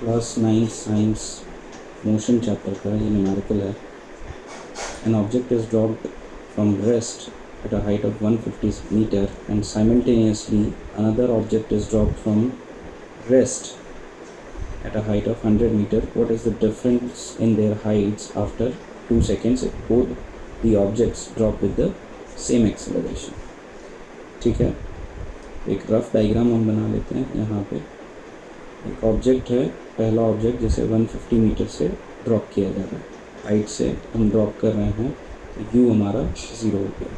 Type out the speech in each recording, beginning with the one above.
Class 9 science motion chapter का ये numerical है. An object is dropped from rest at a height of 150 meter and simultaneously another object is dropped from rest at a height of 100 meter. What is the difference in their heights after 2 seconds if both the objects drop with the same acceleration? ठीक है, एक rough diagram हम बना लेते हैं. यहाँ पे एक ऑब्जेक्ट है, पहला ऑब्जेक्ट जिसे 150 मीटर से ड्रॉप किया जा रहा है. हाइट से हम ड्रॉप कर रहे हैं तो यू हमारा 0 हो गया.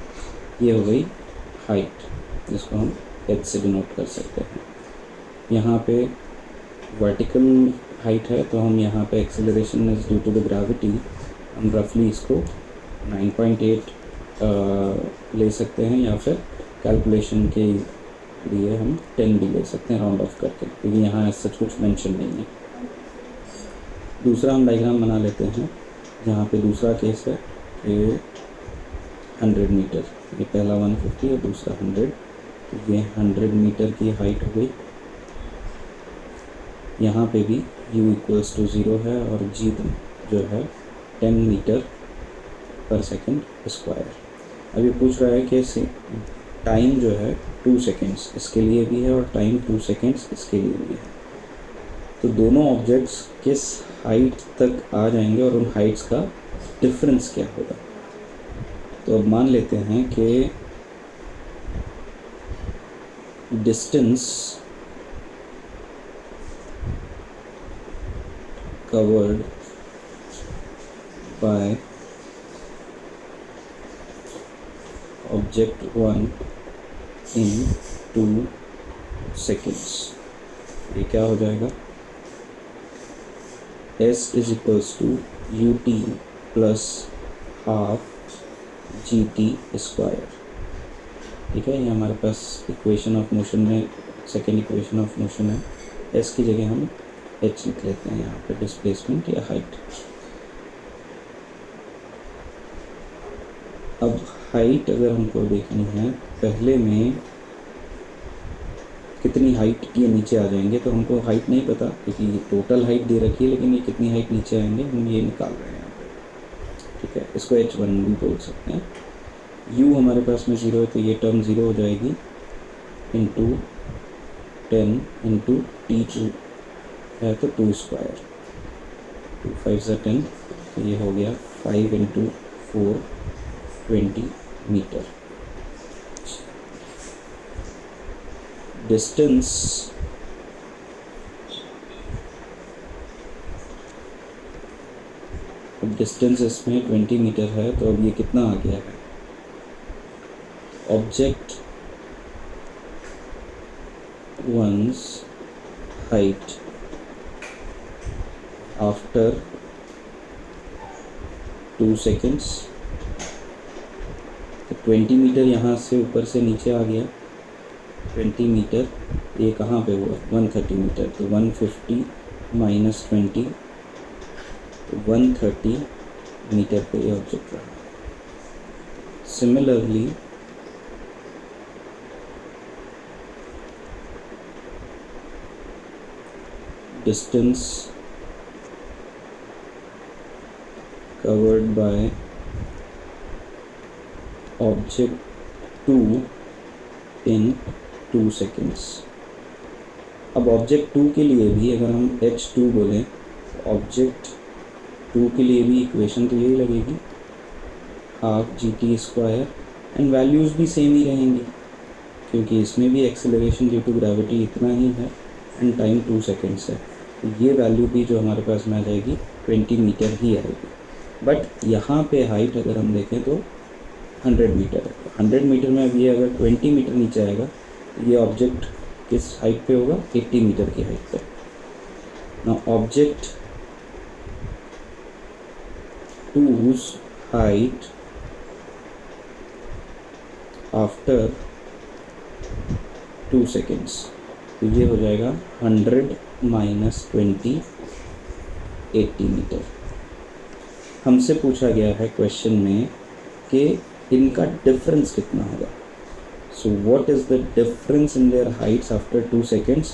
ये हो गई हाइट, जिसको हम एच से डिनोट कर सकते हैं. यहाँ पे वर्टिकल हाइट है तो हम यहाँ पे acceleration is due to the gravity. हम रफली इसको 9.8 ले सकते हैं, या फिर कैलकुलेशन के लिए हम 10 भी ले सकते हैं राउंड ऑफ करके, क्योंकि यहाँ ऐसा कुछ मेंशन नहीं है. दूसरा हम डायग्राम बना लेते हैं, जहाँ पे दूसरा केस है कि 100 मीटर. ये पहला 150 और दूसरा 100. तो ये 100 मीटर की हाइट हो गई. यहाँ पे भी u इक्वल्स टू 0 है और g जो है 10 मीटर पर सेकेंड स्क्वायर. अभी पूछ रहा है कि टाइम जो है 2 सेकेंड्स इसके लिए भी है और टाइम 2 सेकेंड्स इसके लिए भी है. तो दोनों ऑब्जेक्ट्स किस हाइट तक आ जाएंगे और उन हाइट्स का डिफरेंस क्या होगा. तो अब मान लेते हैं कि distance covered by object 1 in 2 seconds, ये क्या हो जाएगा. S is equals to ut plus half gt square. ठीक है, ये हमारे पास इक्वेशन ऑफ मोशन में सेकेंड इक्वेशन ऑफ मोशन है. s की जगह हम h लिख लेते हैं यहाँ पे, डिस्प्लेसमेंट या हाइट. अब हाइट अगर हमको देखनी है, पहले में कितनी हाइट ये नीचे आ जाएंगे, तो हमको हाइट नहीं पता क्योंकि टोटल हाइट दे रखी है, लेकिन ये कितनी हाइट नीचे आएंगे हम ये निकाल रहे हैं यहाँ पे. ठीक है, इसको h1 भी बोल सकते हैं. u हमारे पास में 0 है तो ये टर्म 0 हो जाएगी, इंटू 10 इंटू t2 है तो 2 स्क्वायर, 2 5 10, तो ये हो गया 5 इंटू 4 20 मीटर. डिस्टेंस अब डिस्टेंस इसमें 20 मीटर है, तो अब ये कितना आ गया है. Object once height after 2 seconds. तो 20 मीटर यहाँ से ऊपर से नीचे आ गया. 20 मीटर ये कहाँ पे हुआ, 130 मीटर. तो 150 माइनस 20, तो 130 मीटर पे ये ऑब्जेक्ट रहा. Similarly distance covered by object 2 in 2 seconds. अब ऑब्जेक्ट 2 के लिए भी अगर हम h2 बोलें, ऑब्जेक्ट 2 के लिए भी इक्वेशन तो यही लगेगी, half gt square, and values भी सेम ही रहेंगी क्योंकि इसमें भी एक्सेलरेशन ड्यू टू ग्रेविटी इतना ही है एंड टाइम 2 सेकेंड्स है. तो ये वैल्यू भी जो हमारे पास में आ जाएगी 20 मीटर ही आएगी. बट यहाँ पे हाइट अगर हम देखें तो 100 मीटर है. 100 मीटर में अब ये अगर 20 मीटर नीचे आएगा तो ये ऑब्जेक्ट किस हाइट पे होगा, 80 मीटर की हाइट पे. ना object 2's height after 2 seconds, तो ये हो जाएगा 100 माइनस 20 80 मीटर. हमसे पूछा गया है क्वेश्चन में कि इनका डिफरेंस कितना होगा. So what is the difference in their heights after 2 seconds.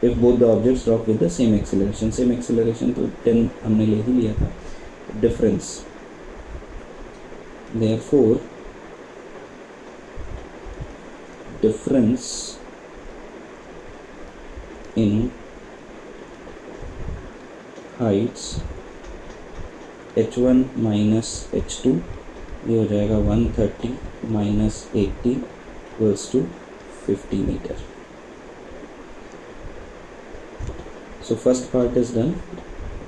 If both the objects drop with the same acceleration, same acceleration तो 10 हमने ले ही लिया था, difference, therefore difference in heights h1 minus h2, ये हो जाएगा 130 minus 80 equals to 50 metre. So first part is done.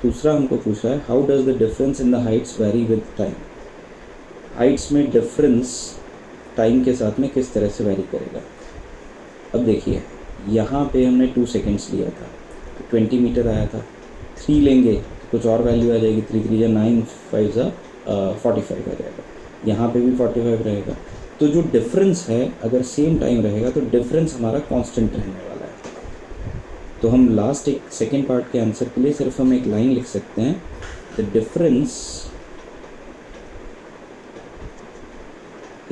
दूसरा हमको पूछा है how does the difference in the heights vary with time. Heights में डिफरेंस टाइम के साथ में किस तरह से वेरी करेगा. अब देखिए यहाँ पे हमने 2 सेकेंड्स लिया था तो 20 मीटर आया था. 3 लेंगे तो कुछ और वैल्यू आ जाएगी, 3 3 या 9 5 जा 45 आ जाएगा. यहाँ पे भी 45 रहेगा. तो जो डिफरेंस है अगर सेम टाइम रहेगा तो डिफरेंस हमारा कांस्टेंट रहने वाला है. तो हम लास्ट एक सेकेंड पार्ट के आंसर के लिए सिर्फ हम एक लाइन लिख सकते हैं, the difference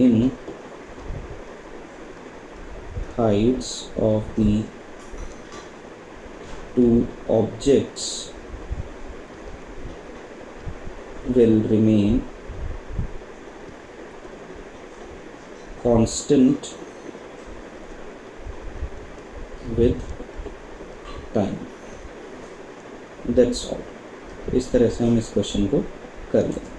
in heights of the two objects will remain constant with time. That's all. इस तरह से हम इस क्वेश्चन को कर लें.